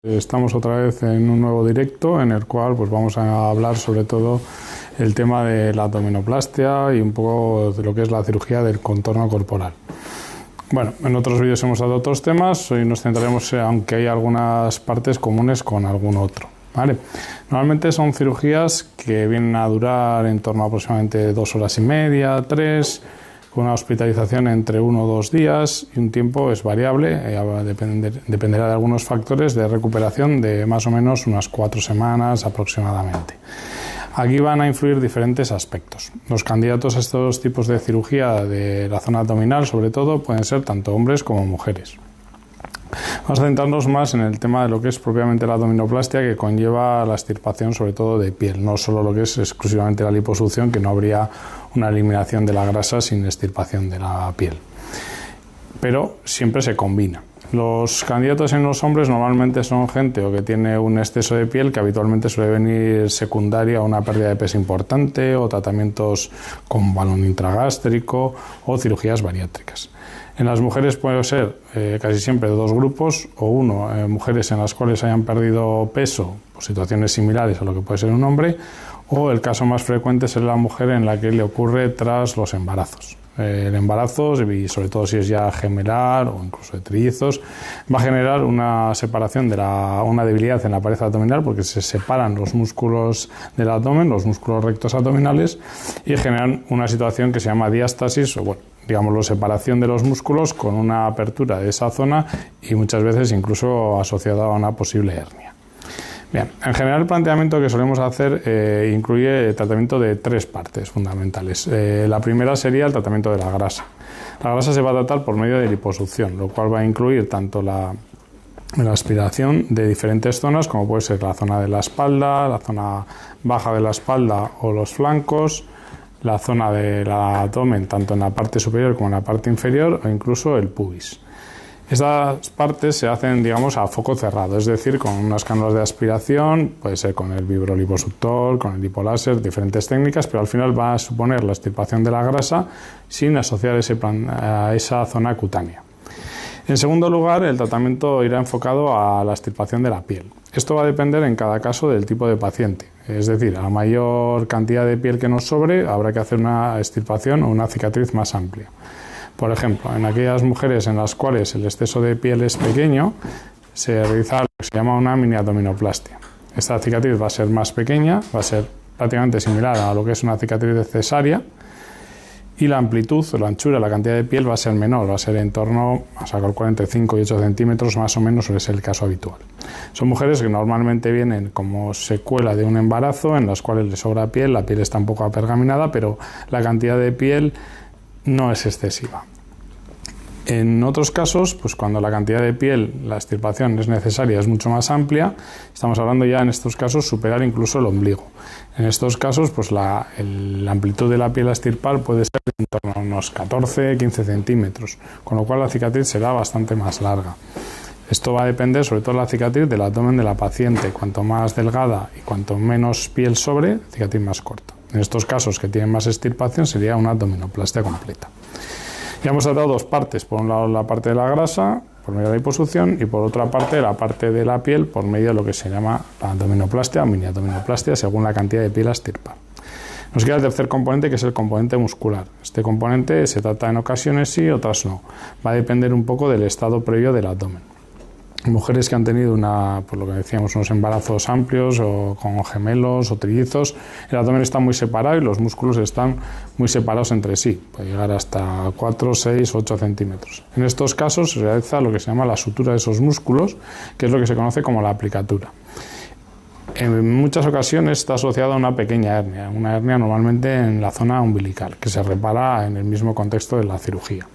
Estamos otra vez en un nuevo directo en el cual pues vamos a hablar sobre todo el tema de la abdominoplastia y un poco de lo que es la cirugía del contorno corporal. Bueno, en otros vídeos hemos dado otros temas, hoy nos centraremos, aunque hay algunas partes comunes con algún otro, ¿vale? Normalmente son cirugías que vienen a durar en torno a aproximadamente 2 horas y media, 3, con una hospitalización entre 1 o 2 días y un tiempo es variable, dependerá de algunos factores de recuperación de más o menos unas 4 semanas aproximadamente. Aquí van a influir diferentes aspectos. Los candidatos a estos tipos de cirugía de la zona abdominal, sobre todo, pueden ser tanto hombres como mujeres. Vamos a centrarnos más en el tema de lo que es propiamente la abdominoplastia, que conlleva la extirpación sobre todo de piel, no solo lo que es exclusivamente la liposucción, que no habría una eliminación de la grasa sin extirpación de la piel. Pero siempre se combina. Los candidatos en los hombres normalmente son gente o que tiene un exceso de piel que habitualmente suele venir secundario a una pérdida de peso importante o tratamientos con balón intragástrico o cirugías bariátricas. En las mujeres puede ser casi siempre de 2 grupos, o uno, mujeres en las cuales hayan perdido peso, pues situaciones similares a lo que puede ser un hombre, o el caso más frecuente es la mujer en la que le ocurre tras los embarazos. El embarazo, y sobre todo si es ya gemelar o incluso de trillizos, va a generar una separación una debilidad en la pared abdominal porque se separan los músculos del abdomen, los músculos rectos abdominales, y generan una situación que se llama diástasis, o bueno, digamos, separación de los músculos con una apertura de esa zona y muchas veces incluso asociada a una posible hernia. Bien, en general el planteamiento que solemos hacer incluye el tratamiento de 3 partes fundamentales. La primera sería el tratamiento de la grasa. La grasa se va a tratar por medio de liposucción, lo cual va a incluir tanto la aspiración de diferentes zonas, como puede ser la zona de la espalda, la zona baja de la espalda o los flancos, la zona del abdomen, tanto en la parte superior como en la parte inferior, o incluso el pubis. Estas partes se hacen, digamos, a foco cerrado, es decir, con unas cánulas de aspiración, puede ser con el vibroliposuctor, con el lipoláser, diferentes técnicas, pero al final va a suponer la extirpación de la grasa sin asociar a esa zona cutánea. En segundo lugar, el tratamiento irá enfocado a la extirpación de la piel. Esto va a depender en cada caso del tipo de paciente, es decir, a mayor cantidad de piel que nos sobre, habrá que hacer una extirpación o una cicatriz más amplia. Por ejemplo, en aquellas mujeres en las cuales el exceso de piel es pequeño, se realiza lo que se llama una mini abdominoplastia. Esta cicatriz va a ser más pequeña, va a ser prácticamente similar a lo que es una cicatriz de cesárea, y la amplitud o la anchura, la cantidad de piel va a ser menor, va a ser en torno a calcular entre 5 y 8 centímetros más o menos, suele ser el caso habitual. Son mujeres que normalmente vienen como secuela de un embarazo en las cuales les sobra piel, la piel está un poco apergaminada, pero la cantidad de piel no es excesiva. En otros casos, pues cuando la cantidad de piel, la extirpación es necesaria, es mucho más amplia, estamos hablando ya en estos casos superar incluso el ombligo. En estos casos, pues la amplitud de la piel a extirpar puede ser en torno a unos 14-15 centímetros, con lo cual la cicatriz será bastante más larga. Esto va a depender sobre todo de la cicatriz del abdomen de la paciente. Cuanto más delgada y cuanto menos piel sobre, cicatriz más corta. En estos casos que tienen más extirpación sería una abdominoplastia completa. Ya hemos tratado 2 partes, por un lado la parte de la grasa, por medio de la liposucción, y por otra parte la parte de la piel, por medio de lo que se llama la abdominoplastia o mini abdominoplastia, según la cantidad de piel a extirpar. Nos queda el tercer componente, que es el componente muscular. Este componente se trata en ocasiones sí, otras no. Va a depender un poco del estado previo del abdomen. Mujeres que han tenido por lo que decíamos, unos embarazos amplios o con gemelos o trillizos, el abdomen está muy separado y los músculos están muy separados entre sí, puede llegar hasta 4, 6, 8 centímetros. En estos casos se realiza lo que se llama la sutura de esos músculos, que es lo que se conoce como la aplicatura. En muchas ocasiones está asociada a una pequeña hernia, una hernia normalmente en la zona umbilical, que se repara en el mismo contexto de la cirugía.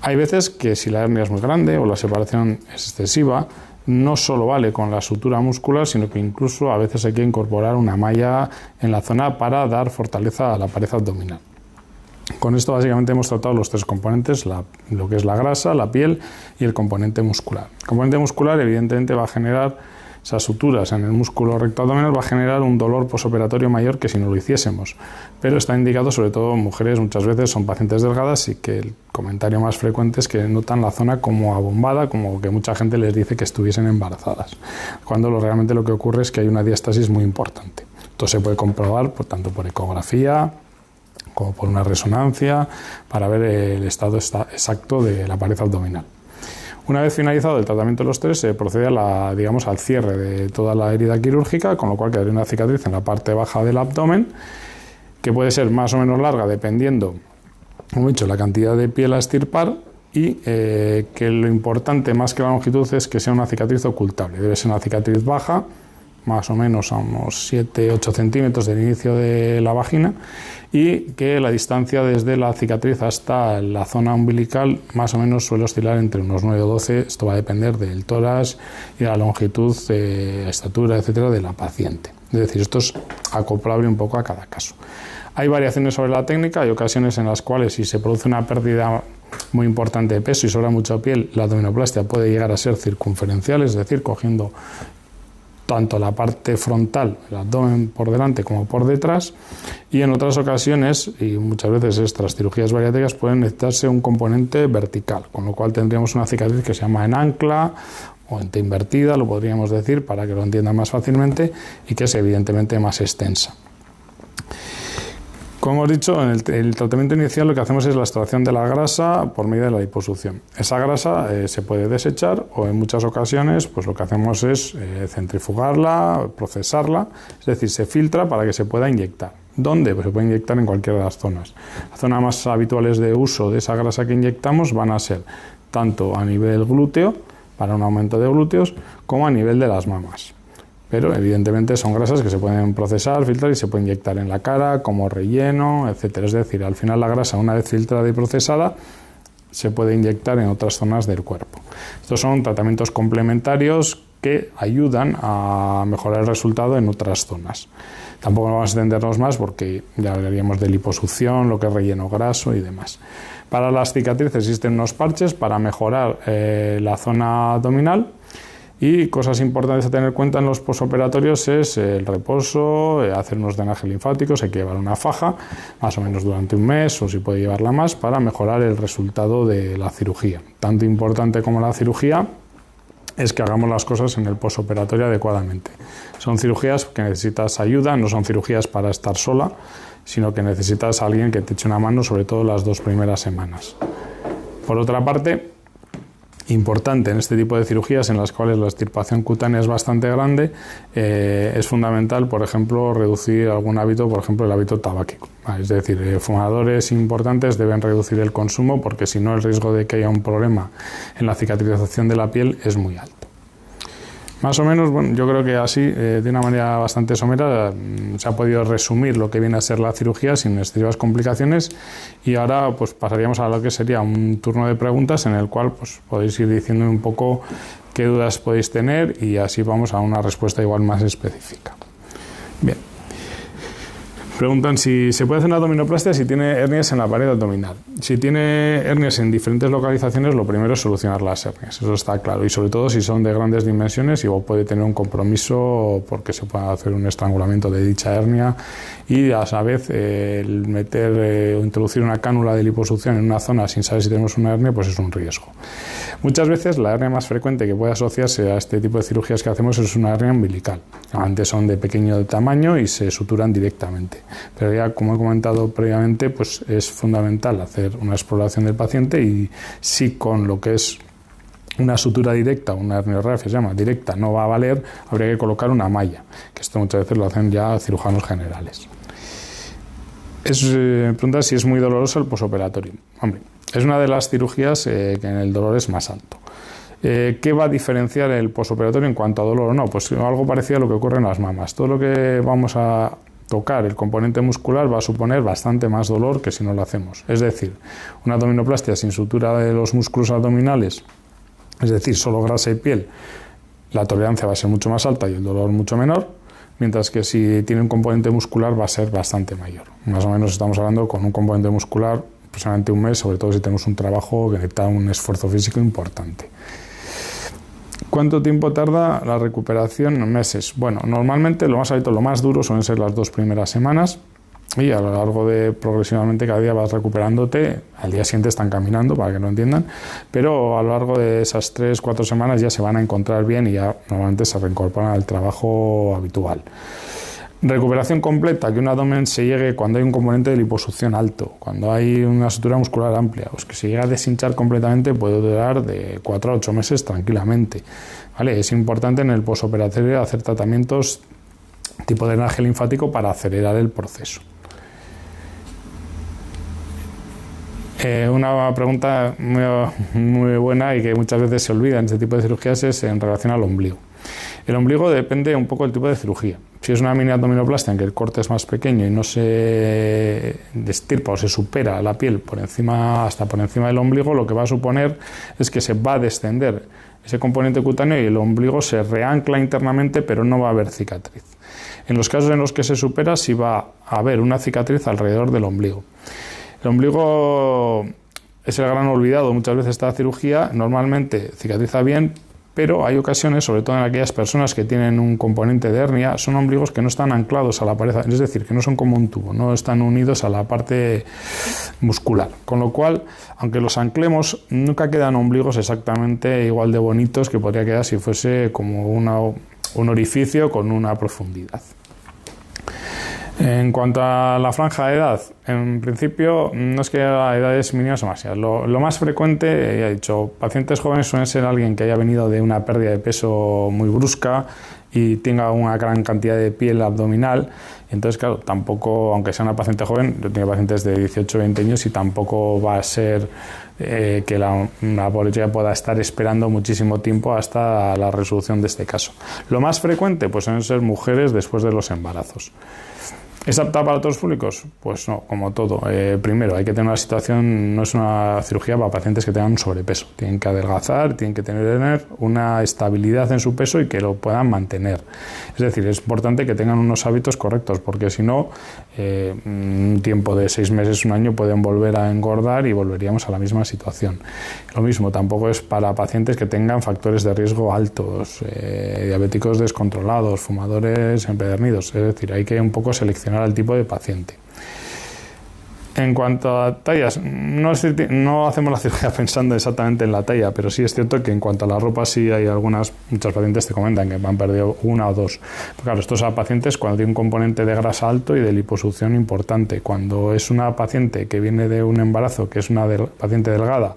Hay veces que si la hernia es muy grande o la separación es excesiva, no solo vale con la sutura muscular, sino que incluso a veces hay que incorporar una malla en la zona para dar fortaleza a la pared abdominal. Con esto básicamente hemos tratado los 3 componentes, lo que es la grasa, la piel y el componente muscular. El componente muscular evidentemente va a generar esas suturas en el músculo recto abdominal, va a generar un dolor posoperatorio mayor que si no lo hiciésemos. Pero está indicado sobre todo en mujeres, muchas veces son pacientes delgadas y que el comentario más frecuente es que notan la zona como abombada, como que mucha gente les dice que estuviesen embarazadas, cuando realmente lo que ocurre es que hay una diástasis muy importante. Esto se puede comprobar tanto por ecografía como por una resonancia para ver el estado exacto de la pared abdominal. Una vez finalizado el tratamiento de los tres, se procede al cierre de toda la herida quirúrgica, con lo cual quedaría una cicatriz en la parte baja del abdomen, que puede ser más o menos larga dependiendo, como he dicho, la cantidad de piel a extirpar, y que lo importante más que la longitud es que sea una cicatriz ocultable. Debe ser una cicatriz baja, más o menos a unos 7-8 centímetros del inicio de la vagina, y que la distancia desde la cicatriz hasta la zona umbilical más o menos suele oscilar entre unos 9 o 12. Esto va a depender del tórax y de la longitud, estatura, etcétera, de la paciente. Es decir, esto es acoplable un poco a cada caso. Hay variaciones sobre la técnica, hay ocasiones en las cuales si se produce una pérdida muy importante de peso y sobra mucha piel, la abdominoplastia puede llegar a ser circunferencial, es decir, cogiendo tanto la parte frontal, el abdomen por delante como por detrás, y en otras ocasiones, y muchas veces estas cirugías bariátricas, pueden necesitarse un componente vertical, con lo cual tendríamos una cicatriz que se llama en ancla o en T invertida, lo podríamos decir para que lo entiendan más fácilmente, y que es evidentemente más extensa. Como hemos dicho, en el tratamiento inicial lo que hacemos es la extracción de la grasa por medio de la liposucción. Esa grasa se puede desechar o en muchas ocasiones pues lo que hacemos es centrifugarla, procesarla, es decir, se filtra para que se pueda inyectar. ¿Dónde? Pues se puede inyectar en cualquiera de las zonas. Las zonas más habituales de uso de esa grasa que inyectamos van a ser tanto a nivel glúteo, para un aumento de glúteos, como a nivel de las mamas. Pero evidentemente son grasas que se pueden procesar, filtrar y se puede inyectar en la cara como relleno, etcétera. Es decir, al final la grasa, una vez filtrada y procesada, se puede inyectar en otras zonas del cuerpo. Estos son tratamientos complementarios que ayudan a mejorar el resultado en otras zonas. Tampoco vamos a extendernos más porque ya hablaríamos de liposucción, lo que es relleno graso y demás. Para las cicatrices existen unos parches para mejorar la zona abdominal. Y cosas importantes a tener en cuenta en los posoperatorios es el reposo, hacer unos drenajes linfáticos, hay que llevar una faja más o menos durante un mes o si puede llevarla más para mejorar el resultado de la cirugía. Tanto importante como la cirugía es que hagamos las cosas en el posoperatorio adecuadamente. Son cirugías que necesitas ayuda, no son cirugías para estar sola, sino que necesitas a alguien que te eche una mano, sobre todo las 2 primeras semanas. Por otra parte, importante en este tipo de cirugías en las cuales la extirpación cutánea es bastante grande, es fundamental, por ejemplo, reducir algún hábito, por ejemplo, el hábito tabáquico. Es decir, fumadores importantes deben reducir el consumo porque si no el riesgo de que haya un problema en la cicatrización de la piel es muy alto. Más o menos, bueno, yo creo que así, de una manera bastante somera, se ha podido resumir lo que viene a ser la cirugía sin excesivas complicaciones y ahora pues pasaríamos a lo que sería un turno de preguntas en el cual pues podéis ir diciendo un poco qué dudas podéis tener y así vamos a una respuesta igual más específica. Bien. Preguntan si se puede hacer una abdominoplastia si tiene hernias en la pared abdominal. Si tiene hernias en diferentes localizaciones, lo primero es solucionar las hernias, eso está claro. Y sobre todo si son de grandes dimensiones, igual puede tener un compromiso porque se puede hacer un estrangulamiento de dicha hernia y a la vez el meter o introducir una cánula de liposucción en una zona sin saber si tenemos una hernia, pues es un riesgo. Muchas veces la hernia más frecuente que puede asociarse a este tipo de cirugías que hacemos es una hernia umbilical. Antes son de pequeño tamaño y se suturan directamente. Pero ya, como he comentado previamente, pues es fundamental hacer una exploración del paciente y si con lo que es una sutura directa, una herniorrafia se llama directa, no va a valer, habría que colocar una malla, que esto muchas veces lo hacen ya cirujanos generales. Pregunta si es muy doloroso el posoperatorio. Hombre, es una de las cirugías que en el dolor es más alto. ¿Qué va a diferenciar el posoperatorio en cuanto a dolor o no? Pues algo parecido a lo que ocurre en las mamas. Todo lo que vamos a tocar, el componente muscular, va a suponer bastante más dolor que si no lo hacemos. Es decir, una abdominoplastia sin sutura de los músculos abdominales, es decir, solo grasa y piel, la tolerancia va a ser mucho más alta y el dolor mucho menor, mientras que si tiene un componente muscular va a ser bastante mayor. Más o menos estamos hablando con un componente muscular aproximadamente un mes, sobre todo si tenemos un trabajo que necesita un esfuerzo físico importante. ¿Cuánto tiempo tarda la recuperación? Meses. Bueno, normalmente lo más duro suelen ser las 2 primeras semanas, y a lo largo de progresivamente cada día vas recuperándote. Al día siguiente están caminando, para que lo entiendan, pero a lo largo de esas 3-4 semanas ya se van a encontrar bien y ya normalmente se reincorporan al trabajo habitual. Recuperación completa, que un abdomen se llegue cuando hay un componente de liposucción alto, cuando hay una estructura muscular amplia, pues que se llega a deshinchar completamente, puede durar de 4 a 8 meses tranquilamente, ¿vale? Es importante en el posoperatorio hacer tratamientos tipo drenaje linfático para acelerar el proceso. Una pregunta muy buena y que muchas veces se olvida en este tipo de cirugías es en relación al ombligo. El ombligo depende un poco del tipo de cirugía. Si es una mini abdominoplastia en que el corte es más pequeño y no se destirpa o se supera la piel hasta por encima del ombligo, lo que va a suponer es que se va a descender ese componente cutáneo y el ombligo se reancla internamente, pero no va a haber cicatriz. En los casos en los que se supera, sí va a haber una cicatriz alrededor del ombligo. El ombligo es el gran olvidado muchas veces de esta cirugía. Normalmente cicatriza bien, pero hay ocasiones, sobre todo en aquellas personas que tienen un componente de hernia, son ombligos que no están anclados a la pared, es decir, que no son como un tubo, no están unidos a la parte muscular. Con lo cual, aunque los anclemos, nunca quedan ombligos exactamente igual de bonitos que podría quedar si fuese como un orificio con una profundidad. En cuanto a la franja de edad, en principio no es que haya edades mínimas o máximas. Lo más frecuente, ya he dicho, pacientes jóvenes suelen ser alguien que haya venido de una pérdida de peso muy brusca y tenga una gran cantidad de piel abdominal. Entonces, claro, tampoco, aunque sea una paciente joven, yo tengo pacientes de 18 o 20 años y tampoco va a ser que la pobre chica pueda estar esperando muchísimo tiempo hasta la resolución de este caso. Lo más frecuente pues suelen ser mujeres después de los embarazos. ¿Es apta para todos los públicos? Pues no, como todo. Primero, hay que tener una situación, no es una cirugía para pacientes que tengan un sobrepeso. Tienen que adelgazar, tienen que tener una estabilidad en su peso y que lo puedan mantener. Es decir, es importante que tengan unos hábitos correctos, porque si no, un tiempo de 6 meses, un año, pueden volver a engordar y volveríamos a la misma situación. Lo mismo, tampoco es para pacientes que tengan factores de riesgo altos, diabéticos descontrolados, fumadores empedernidos. Es decir, hay que un poco seleccionar al tipo de paciente. En cuanto a tallas, no hacemos la cirugía pensando exactamente en la talla, pero sí es cierto que en cuanto a la ropa sí hay muchos pacientes te comentan que han perdido 1 o 2. Pero claro, estos son pacientes cuando tiene un componente de grasa alto y de liposucción importante. Cuando es una paciente que viene de un embarazo, que es una paciente delgada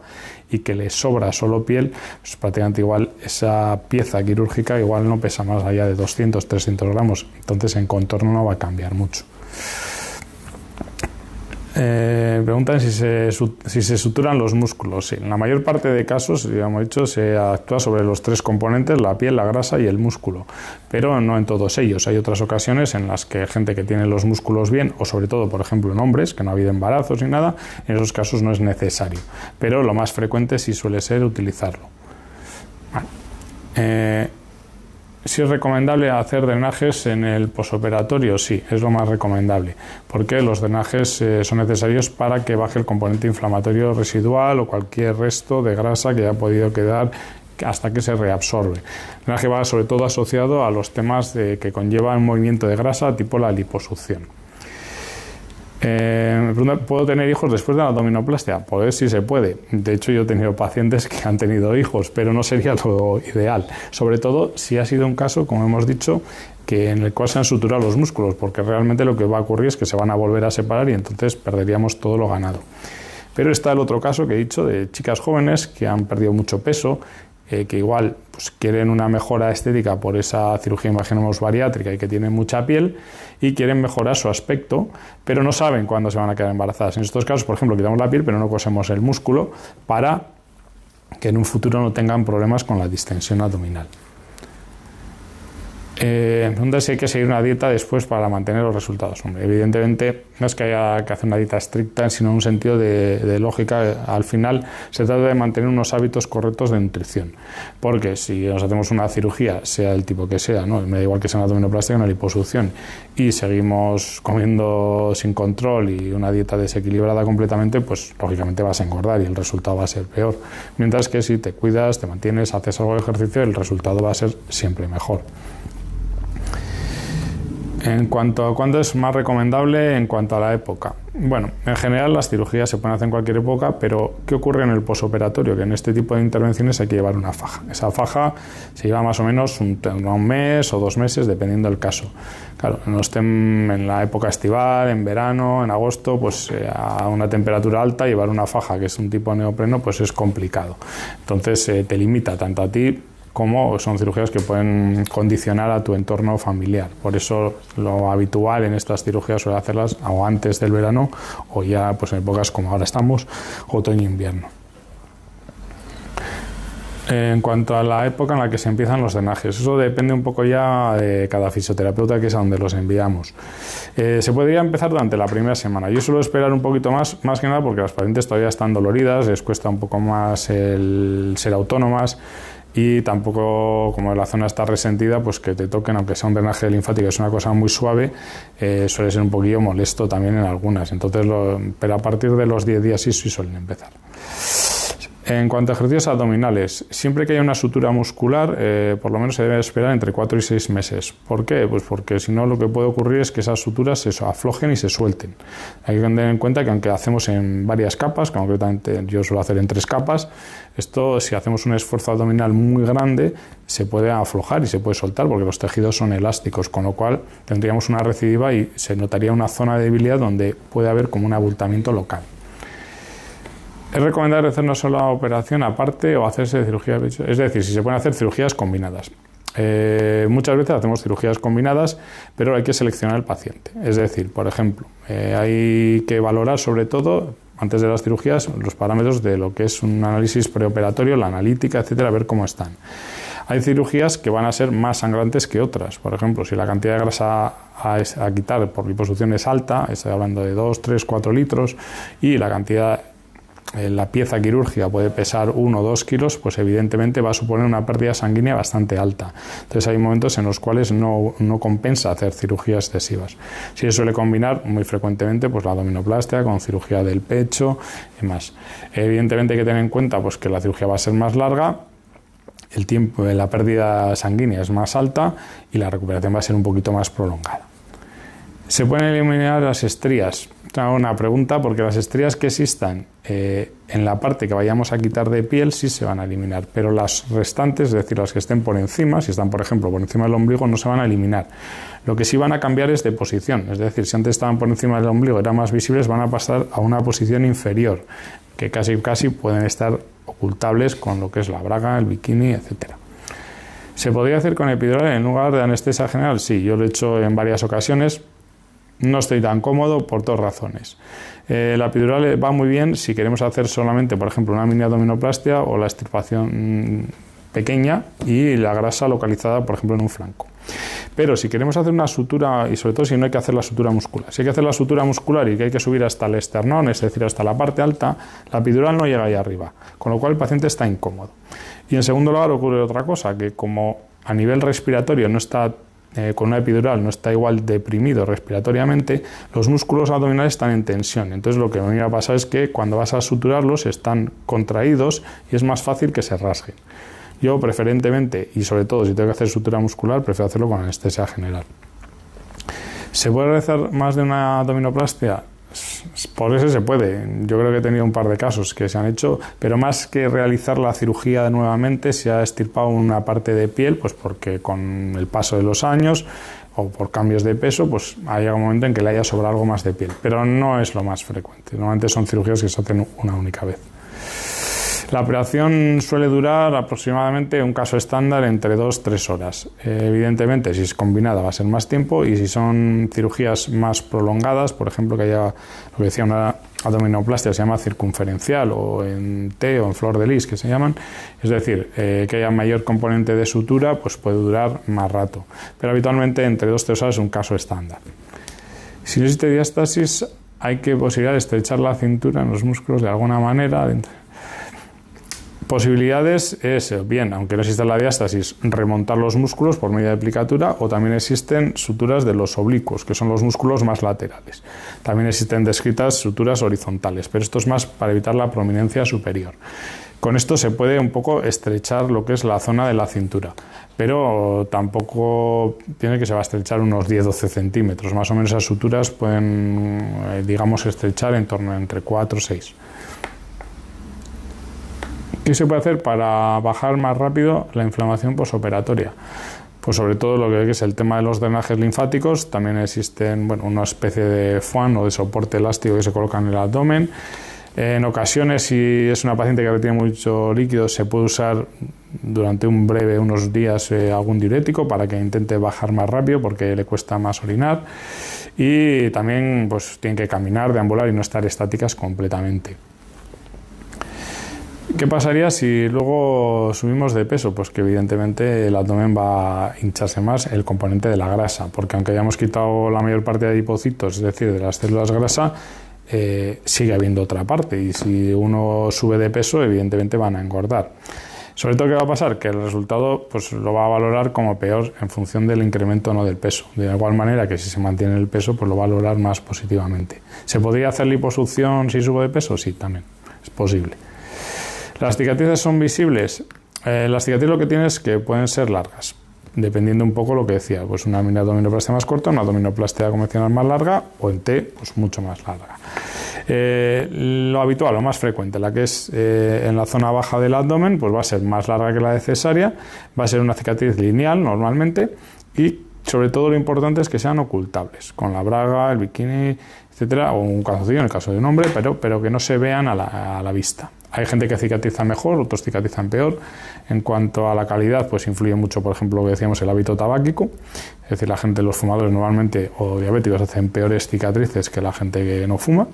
y que le sobra solo piel, pues prácticamente igual esa pieza quirúrgica igual no pesa más allá de 200-300 gramos, entonces en contorno no va a cambiar mucho. Preguntan si se suturan los músculos. Sí, en la mayor parte de casos, ya hemos dicho, se actúa sobre los 3 componentes, la piel, la grasa y el músculo, pero no en todos ellos. Hay otras ocasiones en las que gente que tiene los músculos bien, o sobre todo, por ejemplo, en hombres, que no ha habido embarazos ni nada, en esos casos no es necesario, pero lo más frecuente sí suele ser utilizarlo. Si es recomendable hacer drenajes en el posoperatorio, sí, es lo más recomendable, porque los drenajes son necesarios para que baje el componente inflamatorio residual o cualquier resto de grasa que haya podido quedar hasta que se reabsorbe. El drenaje va sobre todo asociado a los temas que conllevan movimiento de grasa tipo la liposucción. ¿Puedo tener hijos después de la abdominoplastia? Pues sí se puede. De hecho, yo he tenido pacientes que han tenido hijos, pero no sería lo ideal. Sobre todo si ha sido un caso, como hemos dicho, en el cual se han suturado los músculos, porque realmente lo que va a ocurrir es que se van a volver a separar y entonces perderíamos todo lo ganado. Pero está el otro caso que he dicho de chicas jóvenes que han perdido mucho peso, que igual pues, quieren una mejora estética por esa cirugía, imaginemos, bariátrica y que tienen mucha piel y quieren mejorar su aspecto, pero no saben cuándo se van a quedar embarazadas. En estos casos, por ejemplo, quitamos la piel pero no cosemos el músculo para que en un futuro no tengan problemas con la distensión abdominal. Entonces si hay que seguir una dieta después para mantener los resultados. Hombre, evidentemente no es que haya que hacer una dieta estricta, sino en un sentido de lógica. Al final se trata de mantener unos hábitos correctos de nutrición, porque si nos hacemos una cirugía, sea el tipo que sea, ¿no? Me da igual que sea una abdominoplastia o una liposucción, y seguimos comiendo sin control y una dieta desequilibrada completamente, pues lógicamente vas a engordar y el resultado va a ser peor. Mientras que si te cuidas, te mantienes, haces algo de ejercicio, el resultado va a ser siempre mejor. En cuanto a cuándo es más recomendable, en cuanto a la época. Bueno, en general las cirugías se pueden hacer en cualquier época, pero ¿qué ocurre en el posoperatorio? Que en este tipo de intervenciones hay que llevar una faja. Esa faja se lleva más o menos un mes o 2 meses, dependiendo del caso. Claro, no estén en la época estival, en verano, en agosto, pues a una temperatura alta, llevar una faja que es un tipo de neopreno, pues es complicado. Entonces te limita tanto a ti como son cirugías que pueden condicionar a tu entorno familiar. Por eso lo habitual en estas cirugías suele hacerlas o antes del verano o ya pues en épocas como ahora estamos, otoño e invierno. En cuanto a la época en la que se empiezan los drenajes, eso depende un poco ya de cada fisioterapeuta, que es a donde los enviamos. Se podría empezar durante la primera semana. Yo suelo esperar un poquito más que nada porque las pacientes todavía están doloridas, les cuesta un poco más el ser autónomas. Y tampoco, como la zona está resentida, pues que te toquen, aunque sea un drenaje linfático, es una cosa muy suave, suele ser un poquillo molesto también en algunas. Entonces, pero a partir de los 10 días sí suelen empezar. En cuanto a ejercicios abdominales, siempre que haya una sutura muscular, por lo menos se debe esperar entre 4 y 6 meses. ¿Por qué? Pues porque si no lo que puede ocurrir es que esas suturas se aflojen y se suelten. Hay que tener en cuenta que aunque hacemos en varias capas, que concretamente yo suelo hacer en 3 capas, esto si hacemos un esfuerzo abdominal muy grande se puede aflojar y se puede soltar porque los tejidos son elásticos, con lo cual tendríamos una recidiva y se notaría una zona de debilidad donde puede haber como un abultamiento local. Es recomendable hacer una sola operación aparte o hacerse cirugía de pecho, es decir, si se pueden hacer cirugías combinadas. Muchas veces hacemos cirugías combinadas, pero hay que seleccionar el paciente. Es decir, por ejemplo, hay que valorar sobre todo, antes de las cirugías, los parámetros de lo que es un análisis preoperatorio, la analítica, etcétera, a ver cómo están. Hay cirugías que van a ser más sangrantes que otras. Por ejemplo, si la cantidad de grasa a quitar por liposucción es alta, estoy hablando de 2, 3, 4 litros, y la cantidad... la pieza quirúrgica puede pesar 1 o 2 kilos, pues evidentemente va a suponer una pérdida sanguínea bastante alta. Entonces hay momentos en los cuales no compensa hacer cirugías excesivas. Sí se suele combinar muy frecuentemente pues la abdominoplastia con cirugía del pecho y más. Evidentemente hay que tener en cuenta pues que la cirugía va a ser más larga, el tiempo de la pérdida sanguínea es más alta y la recuperación va a ser un poquito más prolongada. ¿Se pueden eliminar las estrías? Tengo una pregunta, porque las estrías que existan en la parte que vayamos a quitar de piel sí se van a eliminar, pero las restantes, es decir, las que estén por encima, si están por ejemplo por encima del ombligo, no se van a eliminar. Lo que sí van a cambiar es de posición, es decir, si antes estaban por encima del ombligo, eran más visibles, van a pasar a una posición inferior, que casi pueden estar ocultables con lo que es la braga, el bikini, etcétera. ¿Se podría hacer con epidural en lugar de anestesia general? Sí, yo lo he hecho en varias ocasiones. No estoy tan cómodo por 2 razones. La epidural va muy bien si queremos hacer solamente, por ejemplo, una mini abdominoplastia o la extirpación pequeña y la grasa localizada, por ejemplo, en un flanco. Pero si queremos hacer una sutura, y sobre todo si no hay que hacer la sutura muscular, si hay que hacer la sutura muscular y que hay que subir hasta el esternón, es decir, hasta la parte alta, la epidural no llega ahí arriba, con lo cual el paciente está incómodo. Y en segundo lugar ocurre otra cosa, que como a nivel respiratorio no está con una epidural no está igual deprimido respiratoriamente, los músculos abdominales están en tensión. Entonces lo que me va a pasar es que cuando vas a suturarlos están contraídos y es más fácil que se rasguen. Yo preferentemente, y sobre todo si tengo que hacer sutura muscular, prefiero hacerlo con anestesia general. ¿Se puede realizar más de una abdominoplastia? Por eso se puede. Yo creo que he tenido un par de casos que se han hecho, pero más que realizar la cirugía nuevamente, se ha extirpado una parte de piel, pues porque con el paso de los años o por cambios de peso, pues ha llegado un momento en que le haya sobrado algo más de piel, pero no es lo más frecuente. Normalmente son cirugías que se hacen una única vez. La operación suele durar aproximadamente, un caso estándar, entre 2-3 horas. Evidentemente, si es combinada va a ser más tiempo, y si son cirugías más prolongadas, por ejemplo, que haya, lo que decía, una abdominoplastia se llama circunferencial, o en T o en flor de lis, que se llaman, es decir, que haya mayor componente de sutura, pues puede durar más rato. Pero habitualmente entre 2-3 horas es un caso estándar. Si no existe diástasis, hay que posibilitar estrechar la cintura en los músculos de alguna manera. Posibilidades es, bien, aunque no exista la diástasis, remontar los músculos por medio de aplicatura, o también existen suturas de los oblicuos, que son los músculos más laterales. También existen descritas suturas horizontales, pero esto es más para evitar la prominencia superior. Con esto se puede un poco estrechar lo que es la zona de la cintura, pero tampoco tiene que se va a estrechar unos 10-12 centímetros. Más o menos esas suturas pueden, digamos, estrechar en torno a entre 4 o 6. ¿Qué se puede hacer para bajar más rápido la inflamación posoperatoria? Pues sobre todo lo que es el tema de los drenajes linfáticos. También existen, una especie de FUAN o de soporte elástico que se coloca en el abdomen. En ocasiones, si es una paciente que retiene mucho líquido, se puede usar durante unos días algún diurético para que intente bajar más rápido, porque le cuesta más orinar. Y también pues tienen que caminar, deambular y no estar estáticas completamente. ¿Qué pasaría si luego subimos de peso? Pues que evidentemente el abdomen va a hincharse más, el componente de la grasa, porque aunque hayamos quitado la mayor parte de adipocitos, es decir, de las células grasa, sigue habiendo otra parte, y si uno sube de peso, evidentemente van a engordar. Sobre todo, ¿qué va a pasar? Que el resultado pues lo va a valorar como peor en función del incremento o no del peso. De igual manera que si se mantiene el peso, pues lo va a valorar más positivamente. ¿Se podría hacer liposucción si subo de peso? Sí, también es posible. ¿Las cicatrices son visibles? Las cicatrices lo que tienen es que pueden ser largas, dependiendo un poco lo que decía, pues una mini abdominoplastia más corta, una abdominoplastia convencional más larga, o en T, pues mucho más larga. Lo habitual, lo más frecuente, la que es en la zona baja del abdomen, pues va a ser más larga que la de cesárea, va a ser una cicatriz lineal normalmente, y sobre todo lo importante es que sean ocultables, con la braga, el bikini, etcétera, o un calzoncillo en el caso de un hombre, pero que no se vean a la vista. Hay gente que cicatriza mejor, otros cicatrizan peor. En cuanto a la calidad, pues influye mucho, por ejemplo, lo que decíamos, el hábito tabáquico. Es decir, la gente, los fumadores normalmente, o diabéticos, hacen peores cicatrices que la gente que no fuma.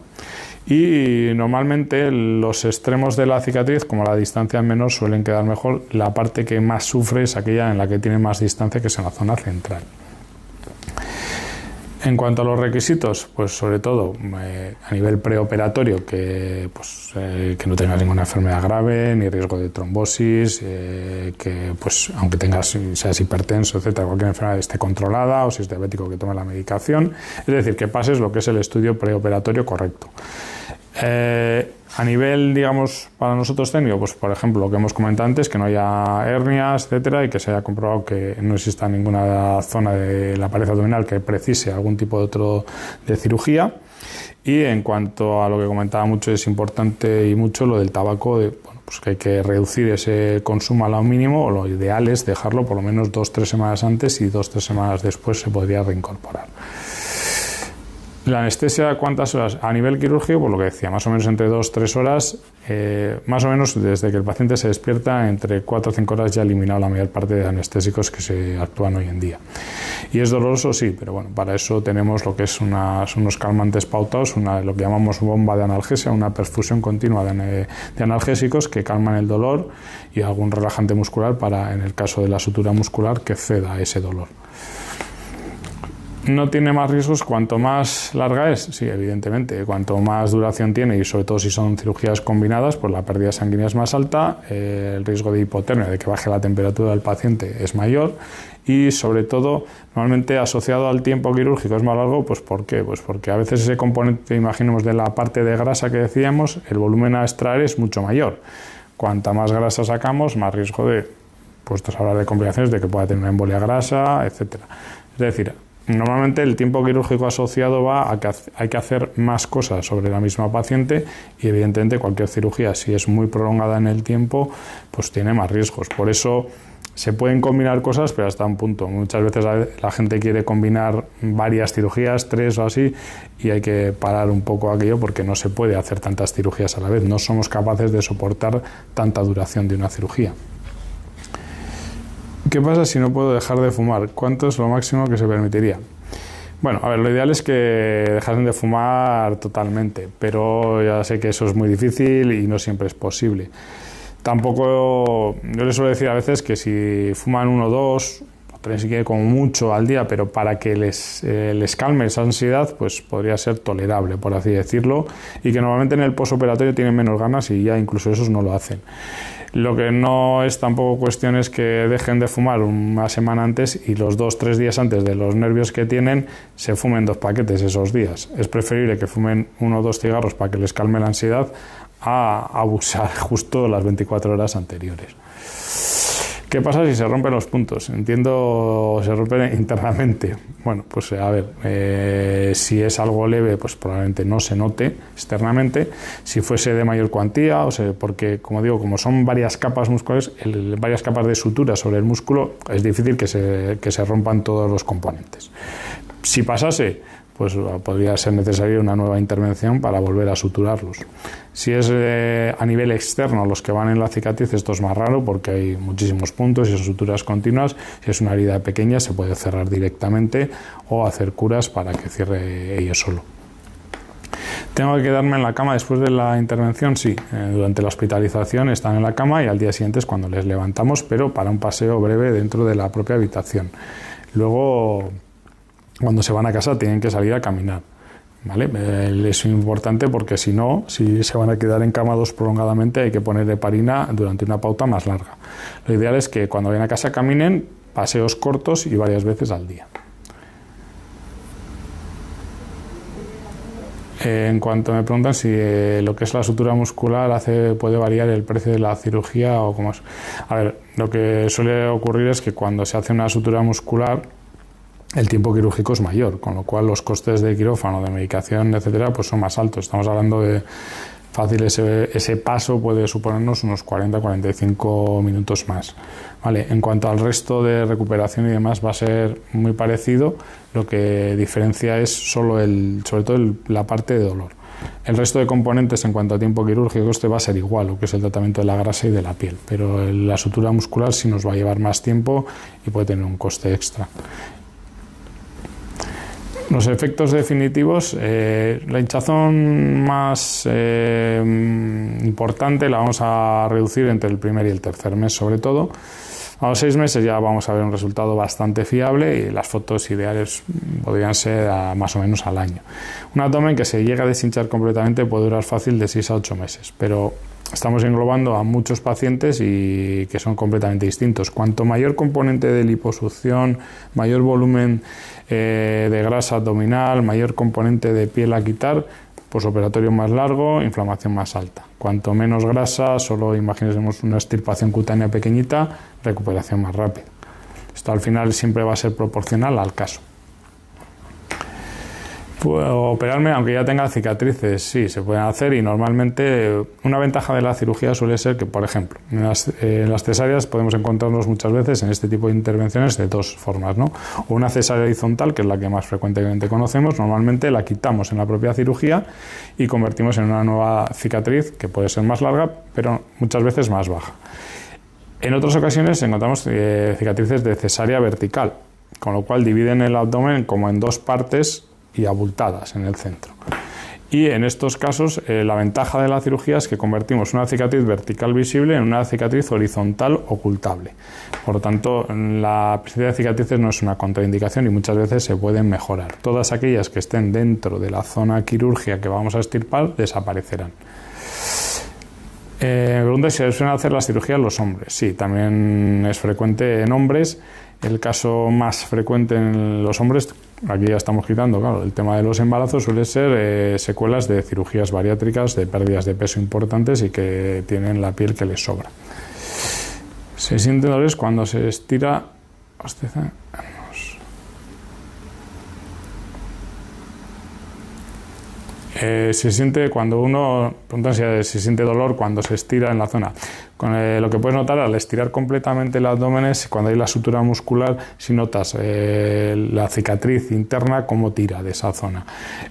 Y normalmente los extremos de la cicatriz, como la distancia es menor, suelen quedar mejor. La parte que más sufre es aquella en la que tiene más distancia, que es en la zona central. En cuanto a los requisitos, pues sobre todo a nivel preoperatorio, que no tengas ninguna enfermedad grave, ni riesgo de trombosis, que pues aunque seas hipertenso, etcétera, cualquier enfermedad esté controlada, o si es diabético que tome la medicación, es decir, que pases lo que es el estudio preoperatorio correcto. A nivel, digamos, para nosotros técnico, pues por ejemplo, lo que hemos comentado antes, que no haya hernias, etcétera, y que se haya comprobado que no exista ninguna zona de la pared abdominal que precise algún tipo de cirugía. Y en cuanto a lo que comentaba mucho, es importante y mucho lo del tabaco, pues que hay que reducir ese consumo a lo mínimo, o lo ideal es dejarlo por lo menos 2-3 semanas antes, y 2-3 semanas después se podría reincorporar. La anestesia, ¿cuántas horas? A nivel quirúrgico, por lo que decía, más o menos entre 2-3 horas, más o menos desde que el paciente se despierta, entre 4 o 5 horas ya ha eliminado la mayor parte de anestésicos que se actúan hoy en día. ¿Y es doloroso? Sí, pero bueno, para eso tenemos lo que es unos calmantes pautados, lo que llamamos bomba de analgesia, una perfusión continua de analgésicos que calman el dolor, y algún relajante muscular para, en el caso de la sutura muscular, que ceda ese dolor. ¿No tiene más riesgos cuanto más larga es? Sí, evidentemente. Cuanto más duración tiene, y sobre todo si son cirugías combinadas, pues la pérdida sanguínea es más alta, el riesgo de hipotermia, de que baje la temperatura del paciente, es mayor, y sobre todo, normalmente asociado al tiempo quirúrgico es más largo. Pues ¿por qué? Pues porque a veces ese componente, imaginemos, de la parte de grasa que decíamos, el volumen a extraer es mucho mayor. Cuanta más grasa sacamos, más riesgo de, pues hablar de complicaciones, de que pueda tener una embolia grasa, etcétera. Es decir, normalmente el tiempo quirúrgico asociado va a que hay que hacer más cosas sobre la misma paciente, y evidentemente cualquier cirugía, si es muy prolongada en el tiempo, pues tiene más riesgos. Por eso Se pueden combinar cosas, pero hasta un punto. Muchas veces la gente quiere combinar varias cirugías, 3 o así, y hay que parar un poco aquello porque no se puede hacer tantas cirugías a la vez. No somos capaces de soportar tanta duración de una cirugía. ¿Qué pasa si no puedo dejar de fumar? ¿Cuánto es lo máximo que se permitiría? Bueno, a ver, lo ideal es que dejasen de fumar totalmente, pero ya sé que eso es muy difícil y no siempre es posible. Tampoco, yo les suelo decir a veces que si fuman 1, 2, 3 si quiere como mucho al día, pero para que les calme esa ansiedad, pues podría ser tolerable, por así decirlo, y que normalmente en el postoperatorio tienen menos ganas y ya incluso esos no lo hacen. Lo que no es tampoco cuestión es que dejen de fumar una semana antes y los 2, 3 días antes de los nervios que tienen se fumen 2 paquetes esos días. Es preferible que fumen 1 o 2 cigarros para que les calme la ansiedad a abusar justo las 24 horas anteriores. ¿Qué pasa si se rompen los puntos? Entiendo, se rompen internamente. Bueno, pues a ver, si es algo leve, pues probablemente no se note externamente. Si fuese de mayor cuantía, porque, como digo, como son varias capas musculares, varias capas de sutura sobre el músculo, es difícil que se rompan todos los componentes. Si pasase, pues podría ser necesaria una nueva intervención para volver a suturarlos. Si es a nivel externo los que van en la cicatriz, esto es más raro porque hay muchísimos puntos y son suturas continuas. Si es una herida pequeña, se puede cerrar directamente o hacer curas para que cierre ello solo. ¿Tengo que quedarme en la cama después de la intervención? Sí, durante la hospitalización están en la cama y al día siguiente es cuando les levantamos, pero para un paseo breve dentro de la propia habitación. Luego, cuando se van a casa tienen que salir a caminar, ¿vale? Es importante porque si no, si se van a quedar encamados prolongadamente, hay que poner heparina durante una pauta más larga. Lo ideal es que cuando vayan a casa caminen paseos cortos y varias veces al día. En cuanto me preguntan si lo que es la sutura muscular puede variar el precio de la cirugía o cómo es. A ver, lo que suele ocurrir es que cuando se hace una sutura muscular, el tiempo quirúrgico es mayor, con lo cual los costes de quirófano, de medicación, etcétera, pues son más altos. Estamos hablando de fácil, ese paso puede suponernos unos 40-45 minutos más. Vale, en cuanto al resto de recuperación y demás va a ser muy parecido, lo que diferencia es sobre todo la parte de dolor. El resto de componentes en cuanto a tiempo quirúrgico va a ser igual, lo que es el tratamiento de la grasa y de la piel, pero la sutura muscular sí nos va a llevar más tiempo y puede tener un coste extra. Los efectos definitivos, la hinchazón más importante la vamos a reducir entre el primer y el tercer mes sobre todo. A los 6 meses ya vamos a ver un resultado bastante fiable y las fotos ideales podrían ser más o menos al año. Un abdomen que se llega a deshinchar completamente puede durar fácil de 6 a 8 meses, pero estamos englobando a muchos pacientes y que son completamente distintos. Cuanto mayor componente de liposucción, mayor volumen de grasa abdominal, mayor componente de piel a quitar, posoperatorio más largo, inflamación más alta. Cuanto menos grasa, solo imaginemos una extirpación cutánea pequeñita, recuperación más rápida. Esto al final siempre va a ser proporcional al caso. ¿Puedo operarme aunque ya tenga cicatrices? Sí, se pueden hacer y normalmente una ventaja de la cirugía suele ser que, por ejemplo, en las cesáreas podemos encontrarnos muchas veces en este tipo de intervenciones de 2 formas, ¿no? O una cesárea horizontal, que es la que más frecuentemente conocemos, normalmente la quitamos en la propia cirugía y convertimos en una nueva cicatriz que puede ser más larga, pero muchas veces más baja. En otras ocasiones encontramos cicatrices de cesárea vertical, con lo cual dividen el abdomen como en 2 partes y abultadas en el centro. Y en estos casos la ventaja de la cirugía es que convertimos una cicatriz vertical visible en una cicatriz horizontal ocultable. Por lo tanto, la presencia de cicatrices no es una contraindicación y muchas veces se pueden mejorar. Todas aquellas que estén dentro de la zona quirúrgica que vamos a extirpar desaparecerán. Me pregunta si se suelen hacer las cirugías los hombres. Sí, también es frecuente en hombres. El caso más frecuente en los hombres, aquí ya estamos quitando, claro, el tema de los embarazos, suele ser secuelas de cirugías bariátricas, de pérdidas de peso importantes y que tienen la piel que les sobra. Se sienten dolores cuando se estira. Se siente cuando uno, preguntan si se siente dolor cuando se estira en la zona. Lo que puedes notar al estirar completamente el abdomen es cuando hay la sutura muscular, si notas la cicatriz interna cómo tira de esa zona.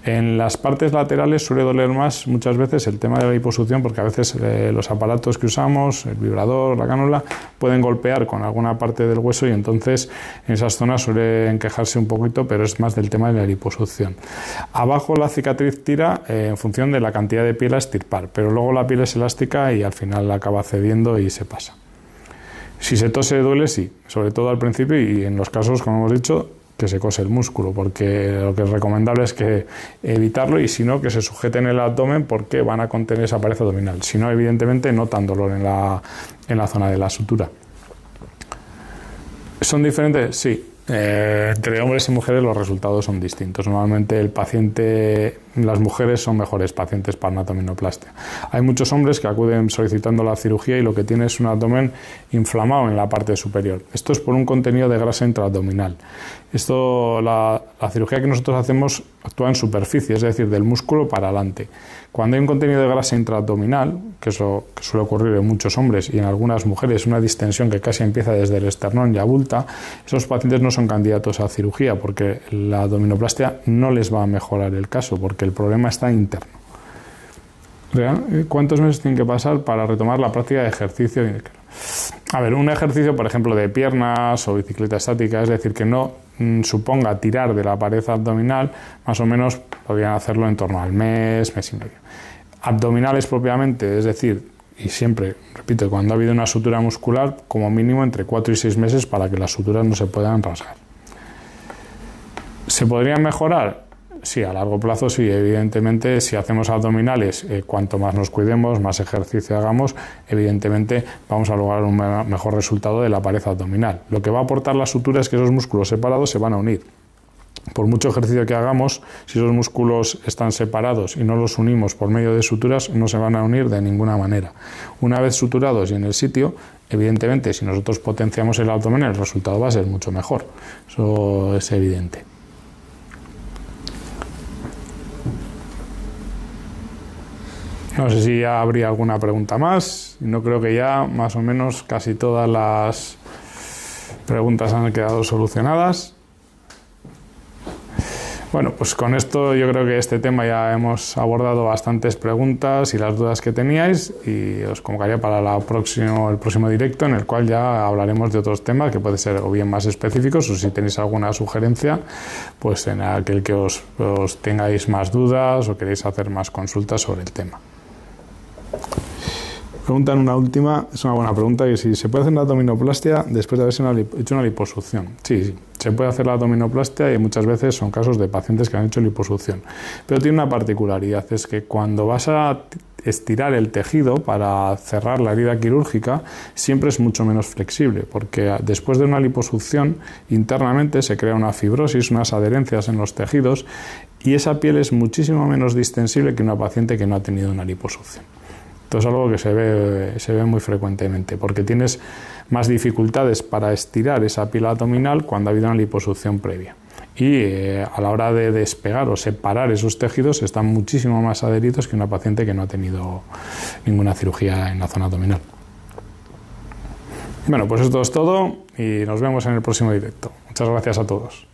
En las partes laterales suele doler más muchas veces el tema de la liposucción, porque a veces los aparatos que usamos, el vibrador, la cánula, pueden golpear con alguna parte del hueso y entonces en esas zonas suele enquejarse un poquito, pero es más del tema de la liposucción. Abajo la cicatriz tira en función de la cantidad de piel a extirpar, pero luego la piel es elástica y al final acaba cediendo y se pasa. Si se tose duele, sí, sobre todo al principio y en los casos, como hemos dicho, que se cose el músculo, porque lo que es recomendable es que evitarlo y si no, que se sujete en el abdomen porque van a contener esa pared abdominal. Si no, evidentemente notan dolor en la zona de la sutura. ¿Son diferentes? Sí. Entre hombres y mujeres los resultados son distintos. Normalmente las mujeres son mejores pacientes para una abdominoplastia. Hay muchos hombres que acuden solicitando la cirugía y lo que tienen es un abdomen inflamado en la parte superior. Esto es por un contenido de grasa intraabdominal. La cirugía que nosotros hacemos actúa en superficie, es decir, del músculo para adelante. Cuando hay un contenido de grasa intraabdominal, que eso suele ocurrir en muchos hombres y en algunas mujeres, una distensión que casi empieza desde el esternón y abulta, esos pacientes no son candidatos a cirugía porque la abdominoplastia no les va a mejorar el caso porque el problema está interno. ¿Cuántos meses tienen que pasar para retomar la práctica de ejercicio? A ver, un ejercicio, por ejemplo, de piernas o bicicleta estática, es decir, que no suponga tirar de la pared abdominal, más o menos podrían hacerlo en torno al mes y medio. Abdominales propiamente, es decir, y siempre, repito, cuando ha habido una sutura muscular, como mínimo entre 4 y 6 meses para que las suturas no se puedan rasgar. ¿Se podrían mejorar? Sí, a largo plazo sí, evidentemente si hacemos abdominales, cuanto más nos cuidemos, más ejercicio hagamos, evidentemente vamos a lograr un mejor resultado de la pared abdominal. Lo que va a aportar la sutura es que esos músculos separados se van a unir. Por mucho ejercicio que hagamos, si esos músculos están separados y no los unimos por medio de suturas, no se van a unir de ninguna manera. Una vez suturados y en el sitio, evidentemente si nosotros potenciamos el abdomen, el resultado va a ser mucho mejor. Eso es evidente. No sé si ya habría alguna pregunta más. No creo que ya más o menos casi todas las preguntas han quedado solucionadas. Bueno, pues con esto yo creo que este tema ya hemos abordado bastantes preguntas y las dudas que teníais y os convocaría para el próximo directo en el cual ya hablaremos de otros temas que pueden ser o bien más específicos o si tenéis alguna sugerencia, pues en aquel que os tengáis más dudas o queréis hacer más consultas sobre el tema. Preguntan una última, es una buena pregunta, que si se puede hacer una abdominoplastia después de haberse hecho una liposucción. Sí, se puede hacer la abdominoplastia y muchas veces son casos de pacientes que han hecho liposucción. Pero tiene una particularidad, es que cuando vas a estirar el tejido para cerrar la herida quirúrgica, siempre es mucho menos flexible, porque después de una liposucción internamente se crea una fibrosis, unas adherencias en los tejidos y esa piel es muchísimo menos distensible que una paciente que no ha tenido una liposucción. Esto es algo que se ve muy frecuentemente, porque tienes más dificultades para estirar esa piel abdominal cuando ha habido una liposucción previa. Y a la hora de despegar o separar esos tejidos están muchísimo más adheridos que una paciente que no ha tenido ninguna cirugía en la zona abdominal. Bueno, pues esto es todo y nos vemos en el próximo directo. Muchas gracias a todos.